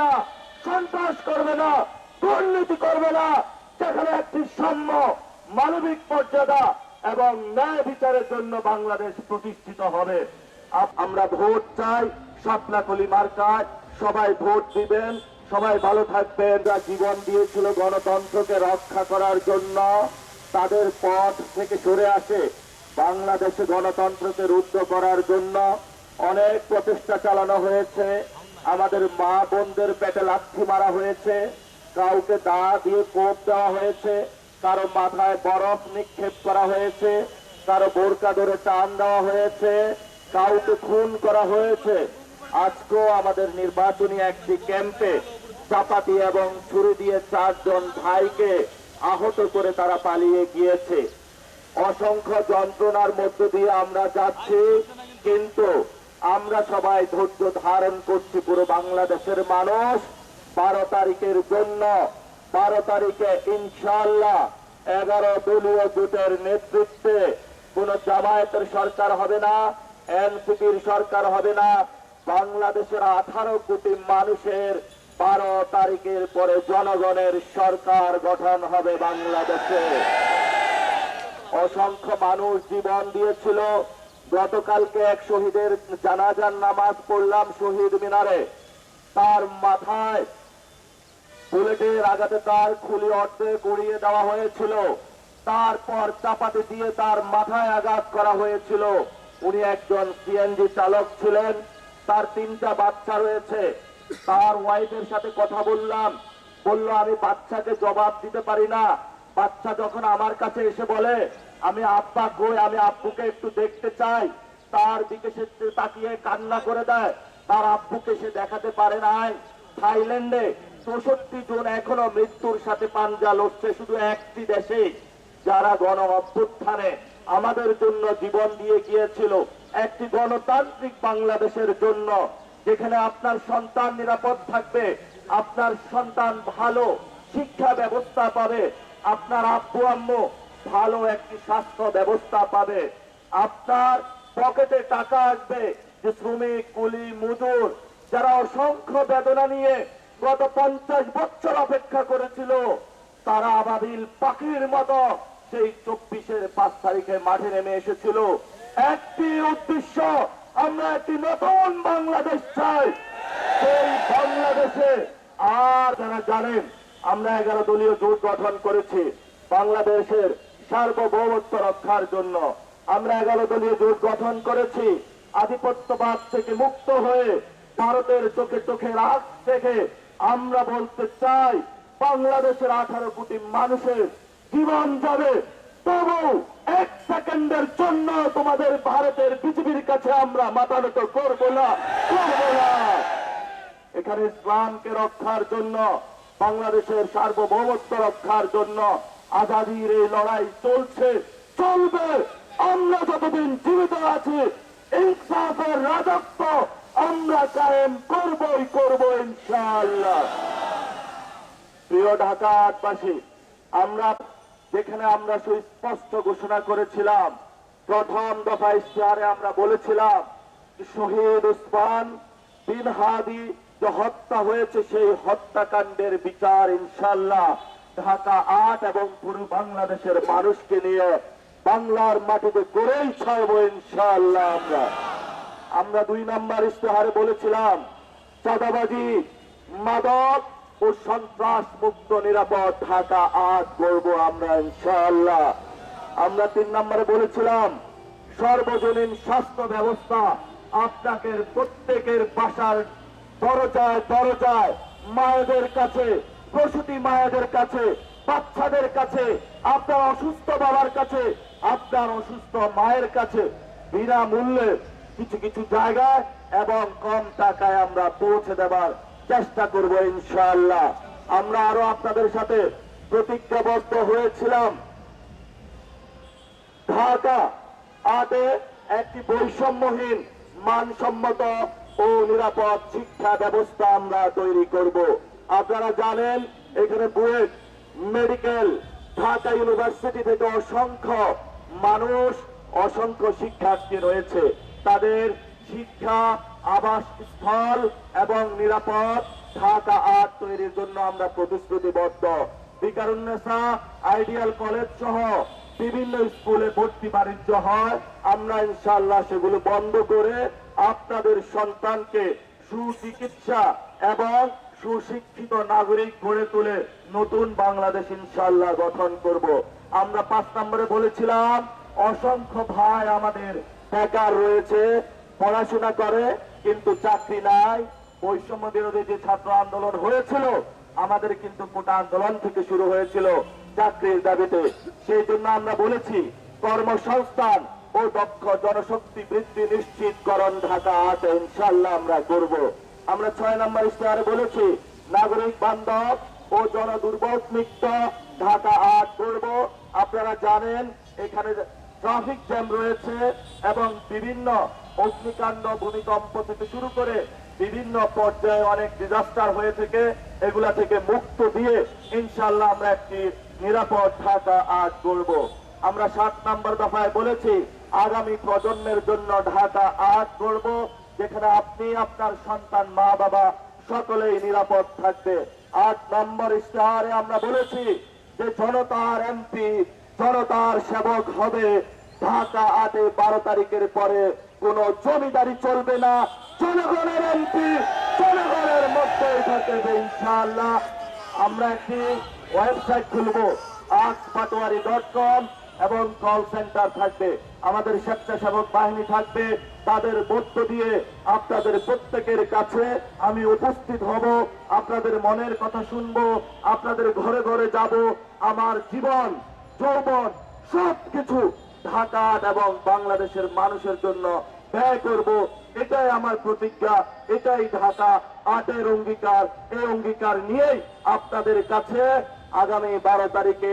না, সন্ত্রাস করবে না, দুর্নীতি করবে না, যেখানে একটি সাম্য, মানবিক মর্যাদা এবং ন্যায় বিচারের জন্য বাংলাদেশ প্রতিষ্ঠিত হবে। আমরা ভোট চাই, শাপলাকলি মার্কায় সবাই ভোট দিবেন। সবাই ভালো থাকবেন। যারা জীবন দিয়েছিল গণতন্ত্রকে রক্ষা করার জন্য, তাদের পথ থেকে সরে আসে বাংলাদেশে গণতন্ত্রকে রুদ্ধ করার জন্য অনেক প্রচেষ্টা চালানো হয়েছে। আমাদের মা বোনদের পেটে লাথি মারা হয়েছে, কাউকে দা দিয়ে কোপ দেওয়া হয়েছে, কারো মাথায় বরফ নিক্ষেপ করা হয়েছে, কারো বোরকা ধরে টান দেওয়া হয়েছে, কাউকে খুন করা হয়েছে। আজকেও আমাদের নির্বাচনী একটি ক্যাম্পে চাপাতি এবং ছুরি দিয়ে 4 জন ভাইকে আহত করে তারা পালিয়ে গিয়েছে। অসংখ্য যন্ত্রণার মধ্য দিয়ে আমরা যাচ্ছি, কিন্তু আমরা সবাই ধৈর্য ধারণ করছি। পুরো বাংলাদেশের মানুষ 12 তারিখের জন্য, 12 তারিখে ইনশাআল্লাহ 11 দলীয় জোটের নেতৃত্বে কোন জামায়াতের সরকার হবে না, এনসিপির সরকার হবে না। বাংলাদেশের 18 কোটি মানুষের 12 তারিখের পরে জনগণের সরকার গঠন হবে বাংলাদেশে। অসংখ্য মানুষ জীবন দিয়েছিল। গতকালকে এক শহীদের জানাজার নামাজ পড়লাম শহীদ মিনারে। তার মাথায় বুলেটের আঘাতে তার খুলি অর্ধেক উড়িয়ে দেওয়া হয়েছিল, তারপর চাপাতি দিয়ে তার মাথায় আঘাত করা হয়েছিল। উনি একজন সিএনজি চালক ছিলেন, তার 3টা বাচ্চা রয়েছে। তার ওয়াইফের সাথে কথা বললাম, বলল আমি বাচ্চাকে জবাব দিতে পারি না। বাচ্চা যখন আমার কাছে এসে বলে আমি আব্বা কই, আমি আব্বুকে একটু দেখতে চাই, তার দিকে সে তাকিয়ে কান্না করে দেয়। তার আব্বুকে সে দেখাতে পারে নাই। থাইল্যান্ডে 64 জন এখনো মৃত্যুর সাথে পাঞ্জা লড়ছে, শুধু একটি দেশে, যারা গণ অভ্যুত্থানে আমাদের জন্য জীবন দিয়ে গিয়েছিল, একটি গণতান্ত্রিক বাংলাদেশের জন্য, যেখানে আপনার সন্তান নিরাপদ থাকবে, আপনার সন্তান ভালো শিক্ষা ব্যবস্থা পাবে, আপনার আব্বু আম্মু ভালো একটি স্বাস্থ্য ব্যবস্থা পাবে, আপনার পকেটে টাকা আসবে। যে শ্রমিক, কুলি, মজুর যারা অসংখ্য বেদনা নিয়ে গত 50 বছর অপেক্ষা করেছিল, তারা আবাবিল পাখির মতো সেই 24-এর 5 তারিখে মাঠে নেমে এসেছিল। একটি উদ্দেশ্য, আমরা একটি নতুন বাংলাদেশ চাই। সেই বাংলাদেশে আর যারা জানেন, আমরা 11 দলীয় জোট গঠন করেছি বাংলাদেশের সার্বভৌমত্ব রক্ষার জন্য। আমরা 11 দলীয় জোট গঠন করেছি আধিপত্যবাদ থেকে মুক্ত হয়ে, ভারতের চোখে চোখে রাখ থেকে আমরা বলতে চাই বাংলাদেশের 18 কোটি মানুষের জীবন যাবে, তবু 1 সেকেন্ডের জন্য তোমাদের ভারতের বিজেপির কাছে আমরা মাথা নত করব না, করব না। এখানে ইসলামকে রক্ষার জন্য, বাংলাদেশের সার্বভৌমত্ব রক্ষার জন্য আজাদির এই লড়াই চলছে, চলবে। আমরা যতদিন জীবিত আছি, ইনসাফের রাজত্ব আমরা কায়েম করবই করব ইনশাআল্লাহ। প্রিয় ঢাকাবাসী, আমরা যেখানে আমরা সুস্পষ্ট ঘোষণা করেছিলাম, প্রথম দফা ইশতেহারে আমরা বলেছিলাম শহীদ উসমান বিন হাদি যে হত্যা হয়েছে, সেই হত্যাকাণ্ডের বিচার ইনশাআল্লাহ ঢাকা 8 এবং পুরো বাংলাদেশের মানুষকে নিয়ে বাংলার মাটিতে করেই ছাড়ব ইনশাআল্লাহ। আমরা 2 নম্বর ইশতেহারে বলেছিলাম চাঁদাবাজি, মাদক ও সন্ত্রাস মুক্ত নিরাপদ ঢাকা 8 করব আমরা ইনশাআল্লাহ। আমরা 3 নম্বরে বলেছিলাম সর্বজনীন স্বাস্থ্য ব্যবস্থা, আপনাকে প্রত্যেকের বাসার দরজায় দরজায়, মায়েদের কাছে, প্রসূতি মায়েদের কাছে, বাচ্চাদের কাছে, আপনার অসুস্থ বাবার কাছে, আপনার অসুস্থ মায়ের কাছে বিনামূল্যে কিছু কিছু জায়গায় এবং কম টাকায় আমরা পৌঁছে দেবার চেষ্টা করব ইনশাআল্লাহ। আমরা আরো আপনাদের সাথে প্রতিজ্ঞাবদ্ধ হয়েছিলাম ঢাকা 8-এ একটি বৈষম্যহীন, মানসম্মত ও নিরাপদ শিক্ষা ব্যবস্থা আমরা তৈরি করব। আপনারা জানেন এখানে বুয়েট, মেডিকেল, ঢাকা ইউনিভার্সিটি থেকে অসংখ্য মানুষ, অসংখ্য শিক্ষার্থী রয়েছে। তাদের শিক্ষা, আবাসস্থল এবং নিরাপদ ঢাকা ৮ তৈরির জন্য আমরা প্রতিশ্রুতিবদ্ধ। বিকারুন্নেসা আইডিয়াল কলেজ সহ বিভিন্ন স্কুলে ভর্তি বাণিজ্য হয়, আমরা ইনশাআল্লাহ সেগুলো বন্ধ করে আপনাদের সন্তানকে সুচিকিৎসা এবং সুশিক্ষিত নাগরিক গড়ে তুলে নতুন বাংলাদেশ ইনশাআল্লাহ গঠন করব। আমরা ৫ নম্বরে বলেছিলাম অসংখ্য ভাই আমাদের বেকার রয়েছে, পড়াশোনা করে কিন্তু চাকরি নাই। বৈষম্য বিরোধী যে ছাত্র আন্দোলন হয়েছিল, আমাদের কিন্তু কোটা আন্দোলন থেকে শুরু হয়েছিল চাকরির দাবিতে। সেই জন্য আমরা বলেছি কর্মসংস্থান ও দক্ষ জনশক্তি বৃদ্ধি নিশ্চিতকরণ ঢাকা ৮ ইনশাআল্লাহ আমরা করব। আমরা ৬ নম্বর ইশতেহারে বলেছি নাগরিক বান্ধব ও জনদুর্ভোগ মুক্ত ঢাকা ৮ করব। আপনারা জানেন এখানে ট্রাফিক জ্যাম রয়েছে এবং বিভিন্ন অগ্নিকাণ্ড, ভূমিকম্প থেকে শুরু করে বিভিন্ন পর্যায়ে অনেক ডিজাস্টার হয়ে থেকে এগুলা থেকে মুক্ত দিয়ে ইনশাআল্লাহ আমরা একটি নিরাপদ ঢাকা ৮ করব। আমরা ৭ নম্বর দফায় বলেছি আগামী প্রজন্মের জন্য ঢাকা ৮ করব, যেখানে আপনি, আপনার সন্তান, মা বাবা সকলেই নিরাপদ থাকবে। ৮ নম্বর ইশতেহারে আমরা বলেছি যে জনতার এমপি, জনতার সেবক হবে। ঢাকা ৮-এ ১২ তারিখের পরে কোন জমিদারি চলবে না, জনগণের এমপি জনগণের মধ্যেই থাকবে ইনশাআল্লাহ। আমরা একটি ওয়েবসাইট খুলব askpatwari.com এবং কল সেন্টার থাকবে, আমাদের স্বেচ্ছাসেবক বাহিনী থাকবে, তাদের মধ্য দিয়ে আপনাদের প্রত্যেকের কাছে আমি উপস্থিত হব, আপনাদের মনের কথা শুনবো, আপনাদের ঘরে ঘরে যাব, আমার জীবন যৌবন সবকিছু ঢাকা ৮ এবং বাংলাদেশের মানুষের জন্য ব্যয় করব। এটাই আমার প্রতিজ্ঞা, এটাই ঢাকা ৮-এর অঙ্গীকার। এই অঙ্গীকার নিয়েই আপনাদের কাছে আগামী ১২ তারিখে